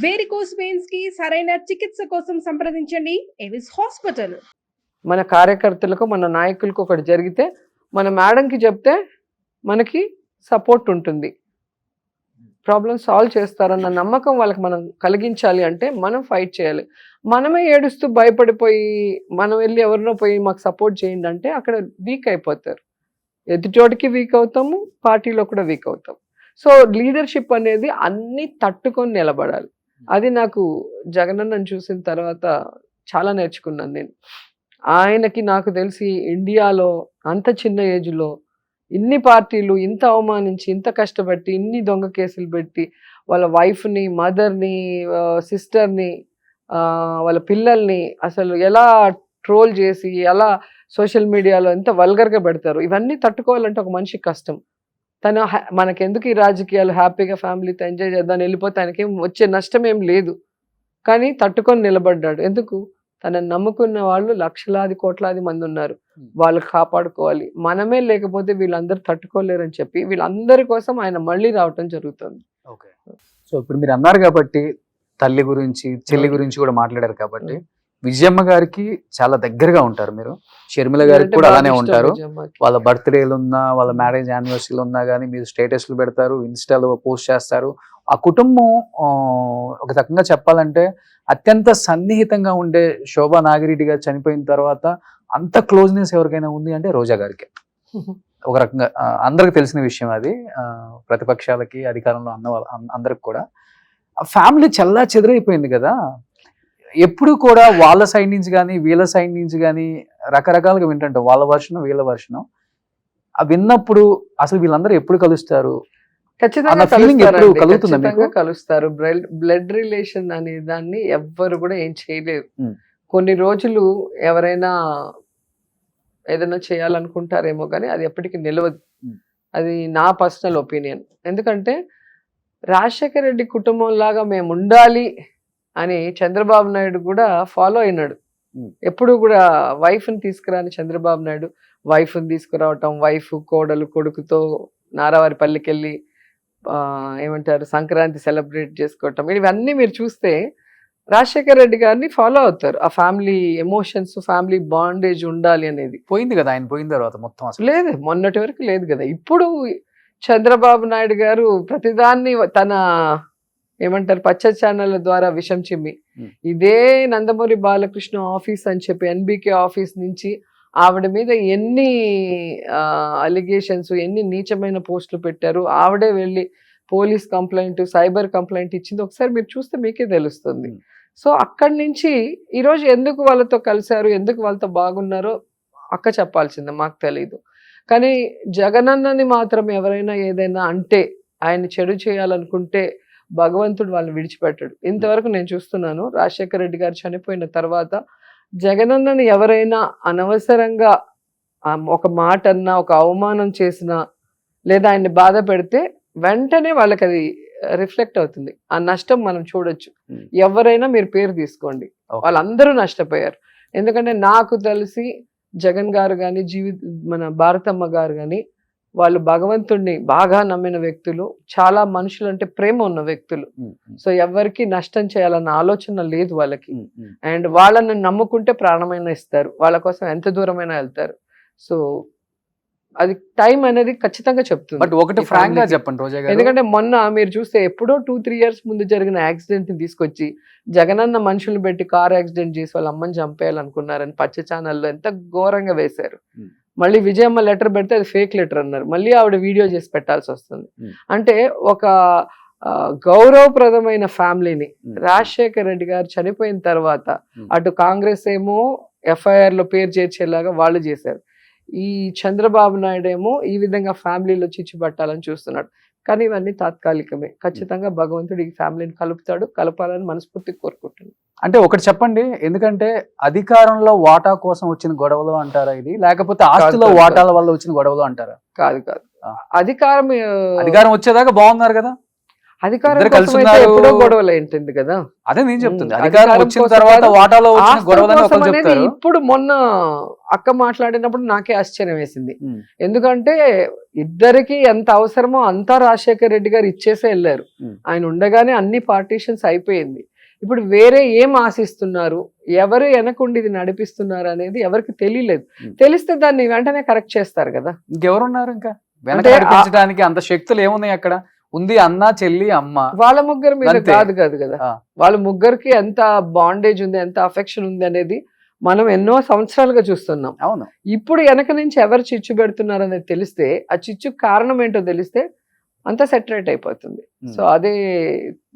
Varicose veins కి సరైన చికిత్స కోసం సంప్రదించండి ఎవిస్ హాస్పిటల్. మన కార్యకర్తలకు మన నాయకులకు ఒకటి జరిగితే మన మేడంకి చెప్తే మనకి సపోర్ట్ ఉంటుంది, ప్రాబ్లం సాల్వ్ చేస్తారన్న నమ్మకం వాళ్ళకి మనం కలిగించాలి అంటే మనం ఫైట్ చేయాలి. మనమే ఏడుస్తూ భయపడిపోయి మనం వెళ్ళి ఎవరినో పోయి మాకు సపోర్ట్ చేయండి అంటే అక్కడ వీక్ అయిపోతారు. ఎదుటోటికి వీక్ అవుతాము, పార్టీలో కూడా వీక్ అవుతాం. సో లీడర్షిప్ అనేది అన్ని తట్టుకొని నిలబడాలి. అది నాకు జగనన్నను చూసిన తర్వాత చాలా నేర్చుకున్నాను నేను. ఆయనకి నాకు తెలిసి ఇండియాలో అంత చిన్న ఏజ్లో ఇన్ని పార్టీలు ఇంత అవమానించి ఇంత కష్టపట్టి ఇన్ని దొంగ కేసులు పెట్టి వాళ్ళ వైఫ్ని, మదర్ని, సిస్టర్ని, వాళ్ళ పిల్లల్ని అసలు ఎలా ట్రోల్ చేసి ఎలా సోషల్ మీడియాలో ఎంత వల్గర్గా పెడతారు. ఇవన్నీ తట్టుకోవాలంటే ఒక మనిషికి కష్టం. తను మనకెందుకు ఈ రాజకీయాలు, హ్యాపీగా ఫ్యామిలీతో ఎంజాయ్ చేద్దాం వెళ్ళిపోతే ఆయనకేం వచ్చే నష్టం ఏం లేదు, కానీ తట్టుకొని నిలబడ్డాడు. ఎందుకు? తనని నమ్ముకున్న వాళ్ళు లక్షలాది కోట్లాది మంది ఉన్నారు, వాళ్ళు కాపాడుకోవాలి. మనమే లేకపోతే వీళ్ళందరూ తట్టుకోలేరని చెప్పి వీళ్ళందరి కోసం ఆయన మళ్ళీ రావటం జరుగుతుంది. ఓకే, సో ఇప్పుడు మీరు అన్నారు కాబట్టి తల్లి గురించి, చెల్లి గురించి కూడా మాట్లాడారు కాబట్టి విజయమ్మ గారికి చాలా దగ్గరగా ఉంటారు మీరు. షర్మిల గారికి కూడా అలానే ఉంటారు. వాళ్ళ బర్త్డేలు ఉన్నా, వాళ్ళ మ్యారేజ్ యానివర్సరీలు ఉన్నా కానీ మీరు స్టేటస్లు పెడతారు, ఇన్స్టాలో పోస్ట్ చేస్తారు. ఆ కుటుంబం ఒక రకంగా చెప్పాలంటే అత్యంత సన్నిహితంగా ఉండే శోభా నాగిరెడ్డి గారు చనిపోయిన తర్వాత అంత క్లోజ్నెస్ ఎవరికైనా ఉంది అంటే రోజా గారికి. ఒక రకంగా అందరికి తెలిసిన విషయం అది. ప్రతిపక్షాలకి, అధికారంలో అందరికి కూడా ఫ్యామిలీ చల్లా చెదిరైపోయింది కదా. ఎప్పుడు కూడా వాళ్ళ సైడ్ నుంచి కానీ వీళ్ళ సైడ్ నుంచి కానీ రకరకాలుగా వింటుంటాం, వాళ్ళ వర్షను వీళ్ళ వర్షను. విన్నప్పుడు అసలు వీళ్ళందరూ ఎప్పుడు కలుస్తారు? ఖచ్చితంగా కలుస్తారు. బ్లడ్ రిలేషన్ అనే దాన్ని ఎవ్వరు కూడా ఏం చేయలేరు. కొన్ని రోజులు ఎవరైనా ఏదైనా చేయాలనుకుంటారేమో కానీ అది ఎప్పటికీ నిలవదు. అది నా పర్సనల్ ఒపీనియన్. ఎందుకంటే రాజశేఖర రెడ్డి కుటుంబం లాగా మేము ఉండాలి అని చంద్రబాబు నాయుడు కూడా ఫాలో అయినాడు. ఎప్పుడు కూడా వైఫ్ని తీసుకురాని చంద్రబాబు నాయుడు వైఫ్ని తీసుకురావటం, వైఫ్ కోడలు కొడుకుతో నారావారిపల్లికి వెళ్ళి ఏమంటారు సంక్రాంతి సెలబ్రేట్ చేసుకోవటం, ఇవన్నీ మీరు చూస్తే రాజశేఖర రెడ్డి గారిని ఫాలో అవుతారు. ఆ ఫ్యామిలీ ఎమోషన్స్, ఫ్యామిలీ బాండేజ్ ఉండాలి అనేది పోయింది కదా. ఆయన పోయిన తర్వాత మొత్తం అసలు లేదు, మొన్నటి వరకు లేదు కదా. ఇప్పుడు చంద్రబాబు నాయుడు గారు ప్రతిదాన్ని తన ఏమంటారు పచ్చ ఛానళ్ళ ద్వారా విషం చిమ్మి, ఇదే నందమూరి బాలకృష్ణ ఆఫీస్ అని చెప్పి ఎన్బికే ఆఫీస్ నుంచి ఆవిడ మీద ఎన్ని అలిగేషన్స్, ఎన్ని నీచమైన పోస్టులు పెట్టారు. ఆవిడే వెళ్ళి పోలీస్ కంప్లైంట్, సైబర్ కంప్లైంట్ ఇచ్చింది. ఒకసారి మీరు చూస్తే మీకే తెలుస్తుంది. సో అక్కడి నుంచి ఈరోజు ఎందుకు వాళ్ళతో కలిశారు, ఎందుకు వాళ్ళతో బాగున్నారో అక్క చెప్పాల్సిందే, మాకు తెలీదు. కానీ జగనన్నని మాత్రం ఎవరైనా ఏదైనా అంటే, ఆయన చెడు చేయాలనుకుంటే భగవంతుడు వాళ్ళని విడిచిపెట్టాడు. ఇంతవరకు నేను చూస్తున్నాను. రాజశేఖర రెడ్డి గారు చనిపోయిన తర్వాత జగనన్నని ఎవరైనా అనవసరంగా ఒక మాట అన్నా, ఒక అవమానం చేసినా, లేదా ఆయన్ని బాధ పెడితే వెంటనే వాళ్ళకి అది రిఫ్లెక్ట్ అవుతుంది. ఆ నష్టం మనం చూడొచ్చు. ఎవరైనా మీరు పేరు తీసుకోండి, వాళ్ళందరూ నష్టపోయారు. ఎందుకంటే నాకు తెలిసి జగన్ గారు కానీ, మన భారతమ్మ గారు కానీ వాళ్ళు భగవంతుడిని బాగా నమ్మిన వ్యక్తులు, చాలా మనుషులంటే ప్రేమ ఉన్న వ్యక్తులు. సో ఎవరికి నష్టం చేయాలన్న ఆలోచన లేదు వాళ్ళకి. అండ్ వాళ్ళని నమ్ముకుంటే ప్రాణమైనా ఇస్తారు, వాళ్ళ కోసం ఎంత దూరమైనా వెళ్తారు. సో అది టైం అనేది ఖచ్చితంగా చెప్తుంది. బట్ ఒకటి ఫ్రాంక్ గా చెప్పండి రోజా గారు, ఎందుకంటే మొన్న మీరు చూస్తే ఎప్పుడో 2-3 years ముందు జరిగిన యాక్సిడెంట్ ని తీసుకొచ్చి జగనన్న మనుషులు పెట్టి కార్ యాక్సిడెంట్ చేసి వాళ్ళ అమ్మని చంపేయాలనుకున్నారని పచ్చ ఛానల్లో ఎంత ఘోరంగా వేశారు. మళ్ళీ విజయమ్మ లెటర్ పెడితే అది ఫేక్ లెటర్ అన్నారు. మళ్ళీ ఆవిడ వీడియో చేసి పెట్టాల్సి వస్తుంది. అంటే ఒక గౌరవప్రదమైన ఫ్యామిలీని రాజశేఖర రెడ్డి గారు చనిపోయిన తర్వాత అటు కాంగ్రెస్ ఏమో FIR లో పేరు చేర్చేలాగా వాళ్ళు చేశారు. ఈ చంద్రబాబు నాయుడు ఏమో ఈ విధంగా ఫ్యామిలీలో చిచ్చు పట్టాలని చూస్తున్నాడు. కానీ ఇవన్నీ తాత్కాలికమే. ఖచ్చితంగా భగవంతుడు ఈ ఫ్యామిలీని కలపాలని మనస్ఫూర్తిగా కోరుకుంటున్నాను. అంటే ఒకటి చెప్పండి, ఎందుకంటే అధికారంలో వాటా కోసం వచ్చిన గొడవలు అంటారా ఇది, లేకపోతే ఆస్తిలో వాటాల వల్ల వచ్చిన గొడవలు అంటారా? కాదు, అధికారం వచ్చేదాకా బాగున్నారు కదా. అధికారం ఇద్దరు కోసం కలిసి అయితే ఉన్నారు. ఎప్పుడో గొడవలు ఏంటింది కదా. అదే నేను చెప్తుంది, ఉమ్, అధికారం అధికారం వచ్చిన కోసం తర్వాత కాదు, వాటాలో వచ్చిన ఆస్తుల గొడవలని కోసం ఒకరు అనేది చెప్తారు. ఇప్పుడు మొన్న అక్క మాట్లాడినప్పుడు నాకే ఆశ్చర్యం వేసింది. ఉమ్, ఎందుకంటే ఇద్దరికి ఎంత అవసరమో అంతా రాజశేఖర్ రెడ్డి గారు ఇచ్చేసే వెళ్ళారు. ఉమ్. ఆయన ఉండగానే అన్ని పార్టీషన్స్ అయిపోయింది. ఇప్పుడు వేరే ఏం ఆశిస్తున్నారు, ఎవరు వెనకుండి ఇది నడిపిస్తున్నారు అనేది ఎవరికి తెలియలేదు. తెలిస్తే దాన్ని వెంటనే కరెక్ట్ చేస్తారు కదా. ఇంకెవరున్నారు ఇంకా వెనక అంటే నడిపించడానికి? అంత శక్తులు ఏమున్నాయి అక్కడ? ఉంది అన్న, చెల్లి, అమ్మ. వాళ్ళ ముగ్గురు మీద అంతే. కాదు కదా. ఆ. వాళ్ళ ముగ్గురికి ఎంత బాండేజ్ ఉంది, ఎంత అఫెక్షన్ ఉంది అనేది మనం ఎన్నో సంవత్సరాలుగా చూస్తున్నాం. అవును. ఇప్పుడు వెనక నుంచి ఎవరు చిచ్చు పెడుతున్నారు అనేది తెలిస్తే, ఆ చిచ్చు కారణం ఏంటో తెలిస్తే అంతా సెటరేట్ అయిపోతుంది. సో అదే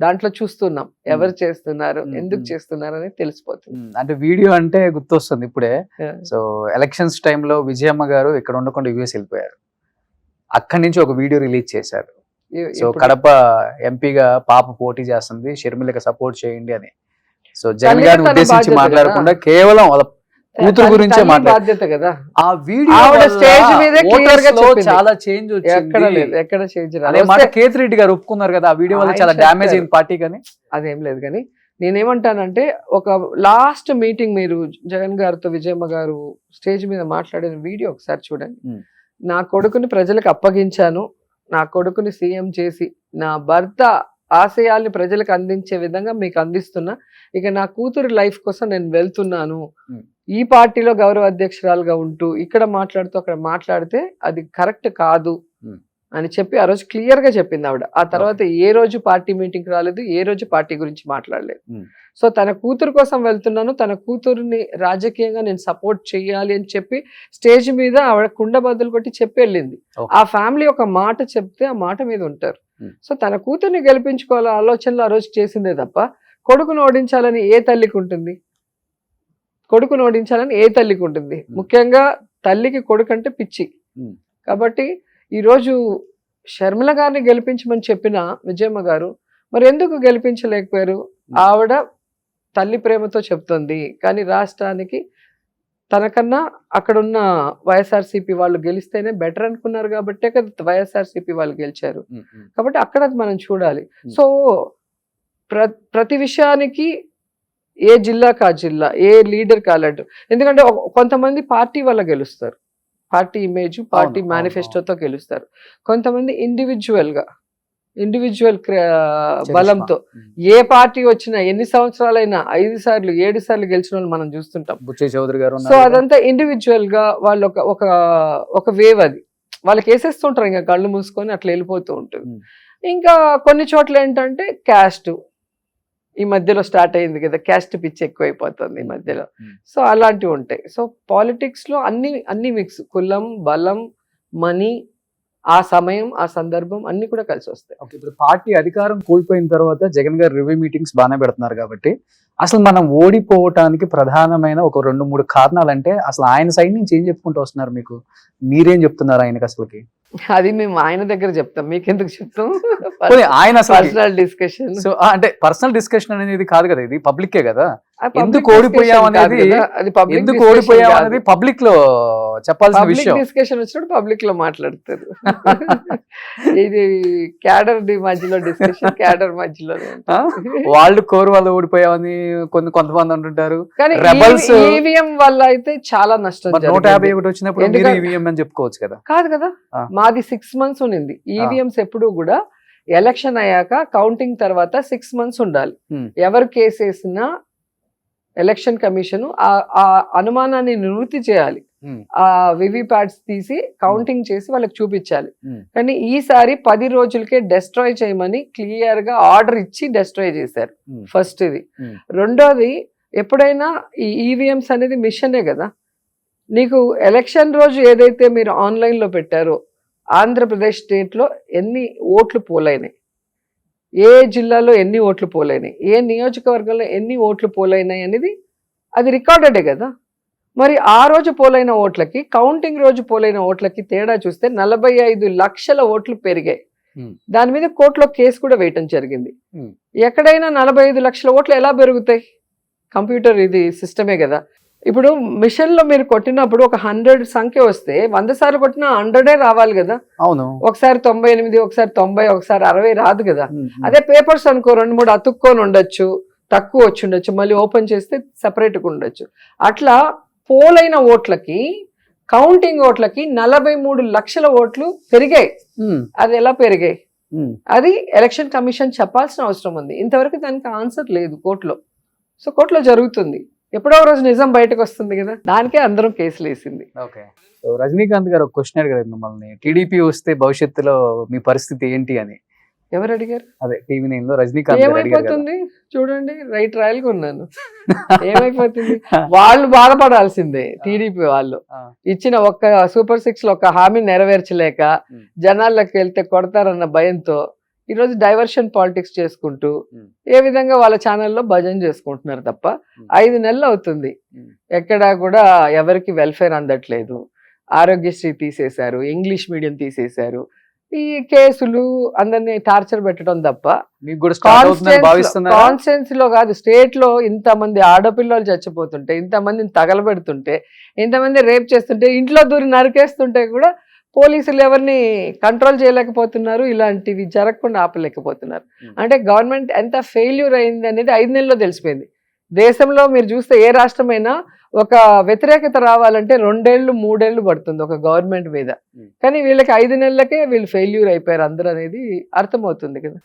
దాంట్లో చూస్తున్నాం, ఎవరు చేస్తున్నారు, ఎందుకు చేస్తున్నారు అనేది తెలిసిపోతుంది. అంటే వీడియో అంటే గుర్తొస్తుంది ఇప్పుడే. సో ఎలక్షన్స్ టైంలో విజయమ్మ గారు ఇక్కడ ఉండకుండా యుఎస్ వెళ్ళిపోయారు. అక్కడి నుంచి ఒక వీడియో రిలీజ్ చేశారు. సో కడప ఎంపీగా పాప పోటీ చేస్తుంది, షర్మిలకి సపోర్ట్ చేయండి అని. సో జగన్ గారిని ఉద్దేశించి మాట్లాడకుండా కేవలం వాళ్ళ కూతురు గురించే మాట్లాడారు. బాధ్యత కదా. ఆ వీడియో ఆవిడ స్టేజ్ మీదే clear గా చెప్పింది. చాలా చేంజ్ ఎక్కడ వచ్చింది. లేదు, ఎక్కడ చేంజ్ అదే మాట కేతిరెడ్డి గారు ఒప్పుకున్నారు కదా, ఆ వీడియో వల్ల చాలా ఆయన డ్యామేజ్ చెప్పారు. అయింది పార్టీ కానీ. అదేం లేదు కానీ నేనేమంటానంటే, ఒక లాస్ట్ మీటింగ్ మీరు జగన్ గారితో విజయమ్మ గారు స్టేజ్ మీద మాట్లాడిన వీడియో ఒకసారి చూడండి. నా కొడుకుని ప్రజలకు అప్పగించాను, నా కొడుకుని సీఎం చేసి నా భర్త ఆశయాల్ని ప్రజలకు అందించే విధంగా మీకు అందిస్తున్నా, ఇక నా కూతురు లైఫ్ కోసం నేను వెళ్తున్నాను. ఈ పార్టీలో గౌరవ అధ్యక్షురాలుగా ఉంటూ ఇక్కడ మాట్లాడుతూ అక్కడ మాట్లాడితే అది కరెక్ట్ కాదు అని చెప్పి ఆ రోజు క్లియర్ గా చెప్పింది ఆవిడ. ఆ తర్వాత ఏ రోజు పార్టీ మీటింగ్ రాలేదు, ఏ రోజు పార్టీ గురించి మాట్లాడలేదు. సో తన కూతురు కోసం వెళ్తున్నాను, తన కూతురుని రాజకీయంగా నేను సపోర్ట్ చేయాలి అని చెప్పి స్టేజ్ మీద ఆవిడ కుండ బదులు కొట్టి చెప్పి వెళ్ళింది. ఆ ఫ్యామిలీ ఒక మాట చెప్తే ఆ మాట మీద ఉంటారు. సో తన కూతుర్ని గెలిపించుకోవాల ఆలోచనలో ఆ రోజు చేసిందే తప్ప కొడుకును ఓడించాలని ఏ తల్లికి ఉంటుంది? కొడుకును ఓడించాలని ఏ తల్లికి ఉంటుంది? ముఖ్యంగా తల్లికి కొడుకు అంటే పిచ్చి. కాబట్టి ఈరోజు షర్మిల గారిని గెలిపించమని చెప్పిన విజయమ్మ గారు మరి ఎందుకు గెలిపించలేకపోయారు? ఆవిడ తల్లి ప్రేమతో చెప్తుంది, కానీ రాష్ట్రానికి తనకన్నా అక్కడున్న వైఎస్ఆర్సీపీ వాళ్ళు గెలిస్తేనే బెటర్ అనుకున్నారు కాబట్టే కదా వైఎస్ఆర్సీపీ వాళ్ళు గెలిచారు. కాబట్టి అక్కడ మనం చూడాలి. సో ప్రతి విషయానికి ఏ జిల్లాకు ఆ జిల్లా, ఏ లీడర్ కాలడు. ఎందుకంటే కొంతమంది పార్టీ వల్ల గెలుస్తారు, పార్టీ ఇమేజ్, పార్టీ మేనిఫెస్టోతో గెలుస్తారు. కొంతమంది ఇండివిజువల్ బలంతో ఏ పార్టీ వచ్చినా ఎన్ని సంవత్సరాలైనా 5 సార్లు 7 సార్లు గెలిచిన వాళ్ళు మనం చూస్తుంటాం. బుచ్చయ్య చౌదరి గారు. సో అదంతా ఇండివిజువల్ గా వాళ్ళు ఒక వేవ్, అది వాళ్ళకి వేసేస్తుంటారు, ఇంకా కళ్ళు మూసుకొని అట్లా వెళ్ళిపోతూ ఉంటుంది. ఇంకా కొన్ని చోట్ల ఏంటంటే క్యాస్ట్ ఈ మధ్యలో స్టార్ట్ అయింది కదా, క్యాస్ట్ పిచ్చి ఎక్కువైపోతుంది ఈ మధ్యలో. సో అలాంటివి ఉంటాయి. సో పాలిటిక్స్ లో అన్ని మిక్స్, కులం, బలం, మనీ, ఆ సమయం, ఆ సందర్భం అన్ని కూడా కలిసి వస్తాయి. ఇప్పుడు పార్టీ అధికారం కోల్పోయిన తర్వాత జగన్ గారు రివ్యూ మీటింగ్స్ బాగానే పెడుతున్నారు కాబట్టి అసలు మనం ఓడిపోవటానికి ప్రధానమైన ఒక 2-3 కారణాలు అంటే అసలు ఆయన సైడ్ నుంచి ఏం చెప్పుకుంటూ వస్తున్నారు? మీరేం చెప్తున్నారు ఆయనకి అసలుకి? అది మేము ఆయన దగ్గర చెప్తాం, మీకెందుకు చెప్తాం? ఆయన పర్సనల్ డిస్కషన్. సో అంటే పర్సనల్ డిస్కషన్ అనేది కాదు కదా, ఇది పబ్లికే కదా. ఎందుకు ఓడిపోయాం అనేది పబ్లిక్ లో చెప్పాల్సిన విషయం. డిస్కషన్ వచ్చినప్పుడు పబ్లిక్ లో మాట్లాడతారు. ఇది క్యాడర్ మధ్యలో డిస్కషన్, క్యాడర్ మధ్యలో వాళ్ళు వాళ్ళు ఓడిపోయామని కొంతమంది అంటుంటారు. కానీ ఈవీఎం వల్ల అయితే చాలా నష్టం. 151 వచ్చినప్పుడు ఈవీఎం అని చెప్పుకోవచ్చు కదా. కాదు కదా, మాది 6 months ఉన్నింది. ఈవీఎంస్ ఎప్పుడు కూడా ఎలక్షన్ అయ్యాక కౌంటింగ్ తర్వాత 6 months ఉండాలి. ఎవరు కేసు వేసినా ఎలక్షన్ కమిషన్ ఆ అనుమానాన్ని నివృత్తి చేయాలి. ఆ వివిప్యాట్స్ తీసి కౌంటింగ్ చేసి వాళ్ళకి చూపించాలి. కానీ ఈసారి 10 రోజులకే డెస్ట్రాయ్ చేయమని క్లియర్ గా ఆర్డర్ ఇచ్చి డెస్ట్రాయ్ చేశారు. ఫస్ట్ ఇది. రెండోది, ఎప్పుడైనా ఈ ఈవీఎంస్ అనేది మిషనే కదా. నీకు ఎలక్షన్ రోజు ఏదైతే మీరు ఆన్లైన్ లో పెట్టారో, ఆంధ్రప్రదేశ్ స్టేట్ లో ఎన్ని ఓట్లు పోలైనాయి, ఏ జిల్లాలో ఎన్ని ఓట్లు పోలైనాయి, ఏ నియోజకవర్గంలో ఎన్ని ఓట్లు పోలైనాయి అనేది అది రికార్డెడే కదా. మరి ఆ రోజు పోలైన ఓట్లకి, కౌంటింగ్ రోజు పోలైన ఓట్లకి తేడా చూస్తే 45 లక్షల ఓట్లు పెరిగాయి. దాని మీద కోర్టులో కేసు కూడా వేయటం జరిగింది. ఎక్కడైనా 45 లక్షల ఓట్లు ఎలా పెరుగుతాయి? కంప్యూటర్ ఇది సిస్టమే కదా. ఇప్పుడు మిషన్ లో మీరు కొట్టినప్పుడు ఒక 100 సంఖ్య వస్తే 100 సార్లు కొట్టినా 100 రావాలి కదా. అవును. ఒకసారి 98, ఒకసారి 90, ఒకసారి 60 రాదు కదా. ఉమ్, అదే పేపర్స్ అనుకో 2-3 అతుక్కొని ఉండొచ్చు, తక్కువ వచ్చి ఉండొచ్చు, మళ్ళీ ఓపెన్ చేస్తే సెపరేట్గా ఉండొచ్చు. అట్లా పోలైన ఓట్లకి, కౌంటింగ్ ఓట్లకి 43 లక్షల ఓట్లు పెరిగాయి. ఉమ్, అది ఎలా పెరిగాయి? ఉమ్. అది ఎలక్షన్ కమిషన్ చెప్పాల్సిన అవసరం ఉంది. ఇంతవరకు దానికి ఆన్సర్ లేదు కోర్టులో. సో కోర్టులో జరుగుతుంది, ఎప్పుడో రోజు నిజం బయటకు వస్తుంది కదా. దానికే అందరం కేసులు వేసింది. ఓకే. సో రజనీకాంత్ గారు ఒక క్వశ్చన్ అడిగారు మిమ్మల్ని, టీడీపీ వస్తే భవిష్యత్తులో మీ పరిస్థితి ఏంటి అని. ఎవరు అడిగారు? అదే టీవీ9 లో రజనీకాంత్ గారు అడిగారు కదా. ఏమైపోతుంది చూడండి, రైట్ రాయల్గా ఉన్నాను. ఏమైపోతుంది? వాళ్ళు బాధపడాల్సిందే, టీడీపీ వాళ్ళు ఆ, ఇచ్చిన ఒక్క సూపర్ 6 లో ఒక హామీ నెరవేర్చలేక ఉమ్. జనాల్లోకి వెళ్తే కొడతారన్న భయంతో ఈరోజు డైవర్షన్ పాలిటిక్స్ చేసుకుంటూ ఉమ్. ఏ విధంగా వాళ్ళ ఛానల్లో భజన చేసుకుంటున్నారు తప్ప ఉమ్. 5 నెలలు అవుతుంది, ఉమ్. ఎక్కడా కూడా ఎవరికి వెల్ఫేర్ అందట్లేదు. ఆరోగ్యశ్రీ తీసేశారు, ఇంగ్లీష్ మీడియం తీసేశారు, ఈ కేసులు అందరినీ టార్చర్ పెట్టడం తప్ప మీకు కూడా స్టార్ట్ అవుతుందని భావిస్తున్నారా? కాన్స్టెన్స్ లో కాదు, స్టేట్ లో ఇంతమంది ఆడపిల్లలు చచ్చిపోతుంటే, ఇంతమందిని తగలబెడుతుంటే, ఇంతమంది రేప్ చేస్తుంటే, ఇంట్లో దూరి నరికేస్తుంటే కూడా పోలీసులు ఎవరిని కంట్రోల్ చేయలేకపోతున్నారు, ఇలాంటివి జరగకుండా ఆపలేకపోతున్నారు. అంటే గవర్నమెంట్ ఎంత ఫెయిల్యూర్ అయింది అనేది 5 నెలల్లో తెలిసిపోయింది. దేశంలో మీరు చూస్తే ఏ రాష్ట్రమైనా ఒక వ్యతిరేకత రావాలంటే 2 ఏళ్ళు 3 ఏళ్ళు పడుతుంది ఒక గవర్నమెంట్ మీద. కానీ వీళ్ళకి 5 నెలలకే వీళ్ళు ఫెయిల్యూర్ అయిపోయారు అందరూ అనేది అర్థమవుతుంది కదా.